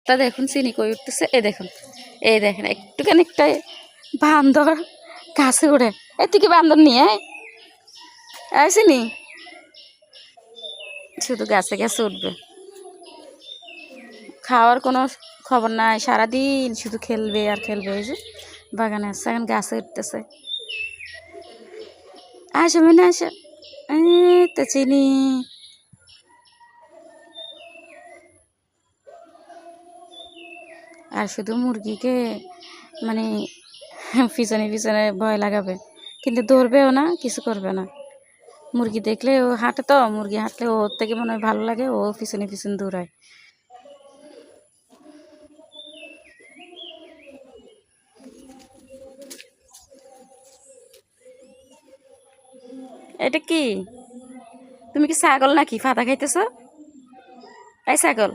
অবস্থা দেখুন, চিনি কই উঠতেছে। এই দেখেন একটুখানি একটা বান্দর গাছে উড়ে, এর থেকে বান্দর নিয়ে চিনি শুধু গাছে গাছে উঠবে, খাওয়ার কোনো খবর নাই, সারাদিন শুধু খেলবে আর খেলবে। এই যে বাগানে আসছে, এখন গাছে উঠতেছে। আসো মানে আসো, তো চিনি আর শুধু মুরগিকে মানে পিছনে পিছনে ভয় লাগাবে, কিন্তু ধরবেও না, কিছু করবে না। মুরগি দেখলে ও হাঁটে, তো মুরগি হাঁটলে ওর থেকে মনে হয় ভালো লাগে, ও পিছনে পিছনে দৌড়ায়। এটা কি, তুমি কি ছাগল নাকি ফাতা খাইতেছ? এই ছাগল,